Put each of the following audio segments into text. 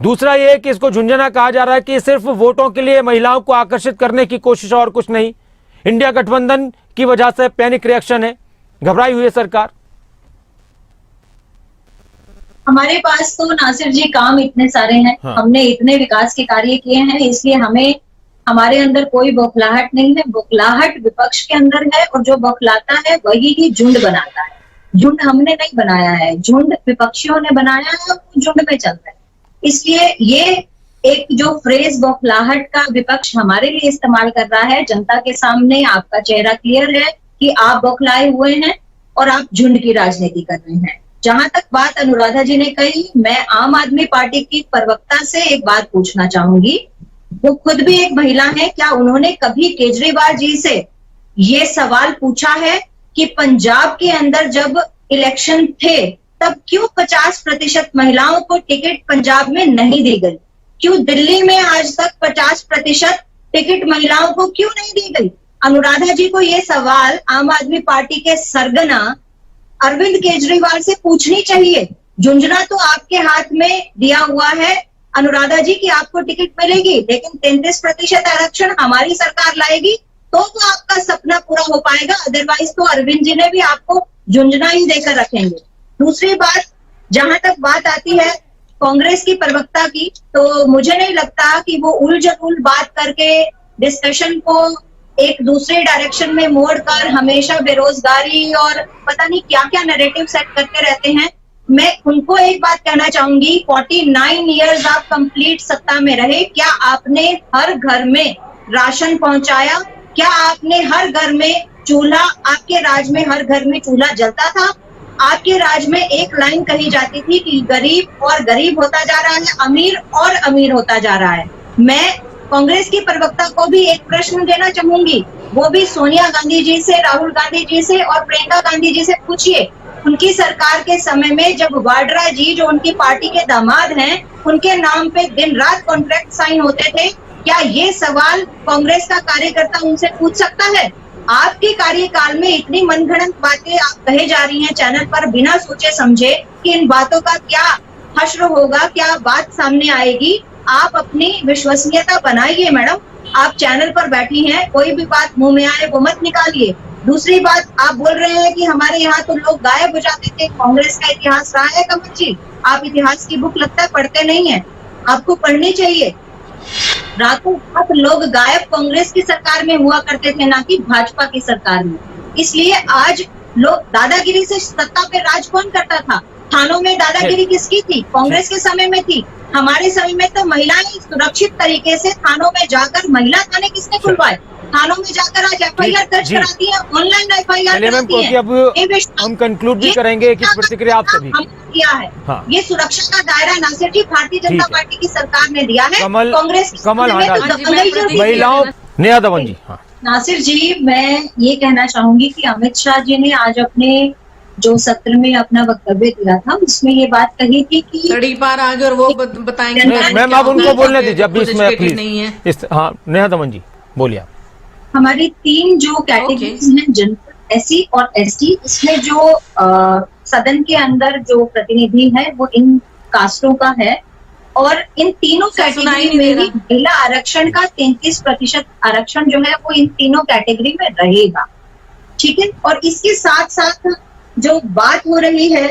दूसरा ये कि इसको झुंझुना कहा जा रहा है कि सिर्फ वोटों के लिए महिलाओं को आकर्षित करने की कोशिश और कुछ नहीं। इंडिया गठबंधन की वजह से पैनिक रिएक्शन है, घबराई हुई है सरकार। हमारे पास तो नासिर जी काम इतने सारे हैं, हाँ। हमने इतने विकास के कार्य किए हैं, इसलिए हमें हमारे अंदर कोई बौखलाहट नहीं है। बौखलाहट विपक्ष के अंदर है, और जो बौखलाता है वही ही झुंड बनाता है। झुंड हमने नहीं बनाया है, झुंड विपक्षियों ने बनाया है, और झुंड में चलता है। इसलिए ये एक जो फ्रेज बौखलाहट का विपक्ष हमारे लिए इस्तेमाल कर रहा है, जनता के सामने आपका चेहरा क्लियर है कि आप बौखलाए हुए हैं और आप झुंड की राजनीति कर रहे हैं। जहां तक बात अनुराधा जी ने कही, मैं आम आदमी पार्टी की प्रवक्ता से एक बात पूछना चाहूंगी। वो खुद भी एक महिला है, क्या उन्होंने कभी केजरीवाल जी से ये सवाल पूछा है कि पंजाब के अंदर जब इलेक्शन थे तब क्यों 50% महिलाओं को टिकट पंजाब में नहीं दी गई? क्यों दिल्ली में आज तक 50% टिकट महिलाओं को क्यों नहीं दी गई? अनुराधा जी को ये सवाल आम आदमी पार्टी के सरगना अरविंद केजरीवाल से पूछनी चाहिए। झुंझुना तो आपके हाथ में दिया हुआ है अनुराधा जी की आपको टिकट मिलेगी, लेकिन 33% आरक्षण हमारी सरकार लाएगी तो आपका सपना पूरा हो पाएगा। अदरवाइज तो अरविंद जी ने भी आपको झुंझुना ही देकर रखेंगे। दूसरी बात, जहां तक बात आती है कांग्रेस की प्रवक्ता की, तो मुझे नहीं लगता कि वो उलझुल बात करके डिस्कशन को एक दूसरे डायरेक्शन में मोड़कर हमेशा बेरोजगारी और पता नहीं क्या क्या नैरेटिव सेट करते रहते हैं। मैं उनको एक बात कहना चाहूंगी, 49 ईयर्स आप कंप्लीट सत्ता में रहे, क्या आपने हर घर में राशन पहुंचाया? क्या आपने हर घर में चूल्हा, आपके राज में हर घर में चूल्हा जलता था? आपके राज में एक लाइन कही जाती थी कि गरीब और गरीब होता जा रहा है, अमीर और अमीर होता जा रहा है। मैं कांग्रेस की प्रवक्ता को भी एक प्रश्न देना चाहूंगी, वो भी सोनिया गांधी जी से, राहुल गांधी जी से और प्रियंका गांधी जी से पूछिए, उनकी सरकार के समय में जब वाड्रा जी जो उनकी पार्टी के दामाद हैं, उनके नाम पे दिन रात कॉन्ट्रैक्ट साइन होते थे, क्या ये सवाल कांग्रेस का कार्यकर्ता उनसे पूछ सकता है? आपके कार्यकाल में इतनी मनगढ़ंत बातें आप कहे जा रही हैं चैनल पर बिना सोचे समझे कि इन बातों का क्या हश्र होगा, क्या बात सामने आएगी। आप अपनी विश्वसनीयता बनाइए मैडम, आप चैनल पर बैठी हैं, कोई भी बात मुंह में आए वो मत निकालिए। दूसरी बात, आप बोल रहे हैं कि हमारे यहाँ तो लोग गायब हो जाते थे, कांग्रेस का इतिहास रहा है कमल जी? आप इतिहास की बुक लगता है पढ़ते नहीं है, आपको पढ़नी चाहिए। रातों रात लोग गायब कांग्रेस की सरकार में हुआ करते थे, ना कि भाजपा की सरकार में। इसलिए आज लोग, दादागिरी से सत्ता पे राज कौन करता था? थानों में दादागिरी किसकी थी? कांग्रेस के समय में थी। हमारे समय में तो महिलाएं सुरक्षित तरीके से थानों में जाकर, महिला थाने किसने खुलवाए? थानों में जाकर आज एफआईआर दर्ज कराती है, ऑनलाइन एफआईआर कराती है। अब हम कंक्लूड भी करेंगे कि प्रतिक्रिया आप सभी किया है। हाँ। ये सुरक्षा का दायरा नासिर जी भारतीय जनता पार्टी की सरकार ने दिया है। कांग्रेस महिलाओं नेहा दमन जी। हाँ। नासिर जी, मैं ये कहना चाहूंगी कि अमित शाह जी ने आज अपने जो सत्र में अपना वक्तव्य दिया था उसमें ये बात कही थी कि तड़ी पार आगे और वो बताएंगे। मैम आप उनको बोलने दीजिए अब बीच में प्लीज। हाँ नेहा दमन जी बोलिए आप। हमारी 3 जो कैटेगरीज हैं, जनरल, एससी और एसटी, इसमें जो सदन के अंदर जो प्रतिनिधि है वो इन कास्टों का है, और इन तीनों कैटेगरी में ही महिला आरक्षण का 33% आरक्षण जो है वो इन तीनों कैटेगरी में रहेगा। ठीक है, और इसके साथ साथ जो बात हो रही है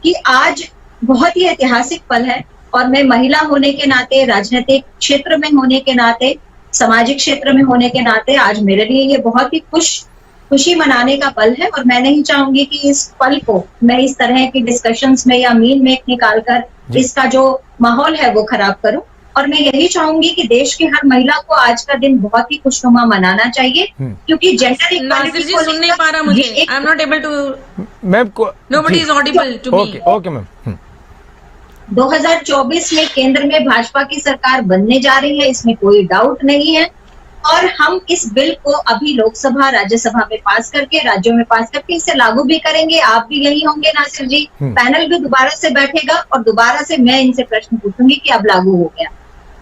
कि आज बहुत ही ऐतिहासिक पल है, और मैं महिला होने के नाते, राजनीतिक क्षेत्र में होने के नाते, सामाजिक क्षेत्र में होने के नाते आज मेरे लिए ये बहुत ही खुशी मनाने का पल है। और मैं नहीं चाहूंगी कि इस पल को मैं इस तरह की डिस्कशंस में या मीन में निकालकर इसका जो माहौल है वो खराब करूं। और मैं यही चाहूंगी कि देश की हर महिला को आज का दिन बहुत ही खुशनुमा मनाना चाहिए, क्योंकि जेंडर इक्वालिटी को सुन नहीं पा रहा मुझे, I am not able to ma'am, nobody is audible to me. Okay ma'am. 2024 में केंद्र में भाजपा की सरकार बनने जा रही है, इसमें कोई डाउट नहीं है, और हम इस बिल को अभी लोकसभा राज्यसभा में पास करके, राज्यों में पास करके इसे लागू भी करेंगे। आप भी यही होंगे नासिर जी, पैनल भी दोबारा से बैठेगा और दोबारा से मैं इनसे प्रश्न पूछूंगी कि अब लागू हो गया।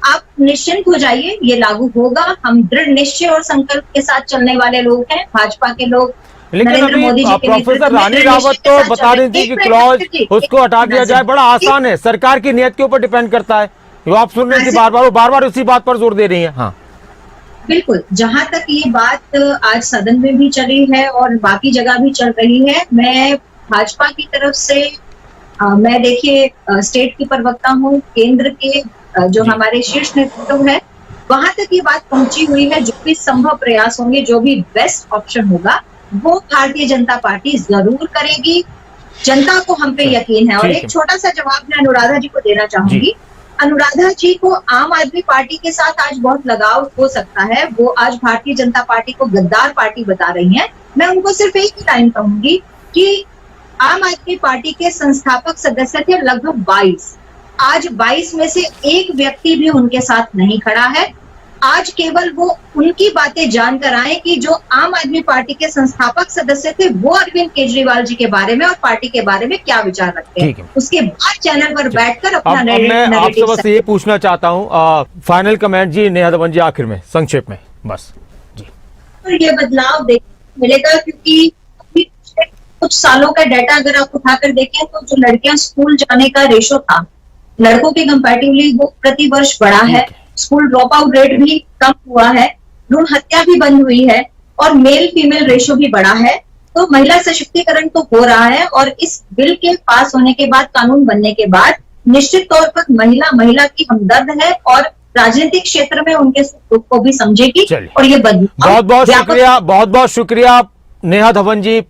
आप निश्चिंत हो जाइए, ये लागू होगा। हम दृढ़ निश्चय और संकल्प के साथ चलने वाले लोग हैं, भाजपा के लोग। लेकिन अभी प्रोफेसर रानी रावत तो बता रही थी कि क्लॉज उसको हटा दिया जाए, बड़ा आसान है, सरकार की नीयत के ऊपर डिपेंड करता है। जो आप सुन रहे थे बार बार, वो बार बार उसी बात पर जोर दे रही हैं। हाँ बिल्कुल, जहां तक ये बात आज सदन में भी चली है और बाकी जगह भी चल रही है, मैं भाजपा की तरफ से मैं देखिए स्टेट की प्रवक्ता हूँ, केंद्र के जो हमारे शीर्ष नेतृत्व है, वहां तक ये बात पहुंची हुई है। जो भी संभव प्रयास होंगे, जो भी बेस्ट ऑप्शन होगा, वो भारतीय जनता पार्टी जरूर करेगी। जनता को हम पे यकीन है। और एक छोटा सा जवाब मैं अनुराधा जी को देना चाहूंगी। अनुराधा जी को आम आदमी पार्टी के साथ आज बहुत लगाव हो सकता है। वो आज भारतीय जनता पार्टी को गद्दार पार्टी बता रही हैं। मैं उनको सिर्फ एक ही लाइन कहूंगी कि आम आदमी पार्टी के संस्थापक सदस्य थे लगभग 22। आज 22 में से एक व्यक्ति भी उनके साथ नहीं खड़ा है। आज केवल वो उनकी बातें जानकर आए कि जो आम आदमी पार्टी के संस्थापक सदस्य थे, वो अरविंद केजरीवाल जी के बारे में और पार्टी के बारे में क्या विचार रखते हैं। उसके बाद चैनल पर बैठकर अपना मैं आपसे बस ये पूछना चाहता हूँ, फाइनल कमेंट जी नेहा धवन जी, आखिर में संक्षेप में बस जी। ये बदलाव देखने मिलेगा, क्योंकि कुछ सालों का डाटा अगर आप उठाकर देखें तो जो लड़कियां स्कूल जाने का रेशो था, लड़कों के कंपैरेटिवली वो प्रति वर्ष बढ़ा है। स्कूल ड्रॉप आउट रेट भी कम हुआ है, भ्रूण हत्या भी बंद हुई है और मेल फीमेल रेशो भी बढ़ा है। तो महिला सशक्तिकरण तो हो रहा है और इस बिल के पास होने के बाद, कानून बनने के बाद, निश्चित तौर पर महिला की हमदर्द है और राजनीतिक क्षेत्र में उनके सुख दुख को भी समझेगी। और ये बहुत बहुत शुक्रिया नेहा धवन जी।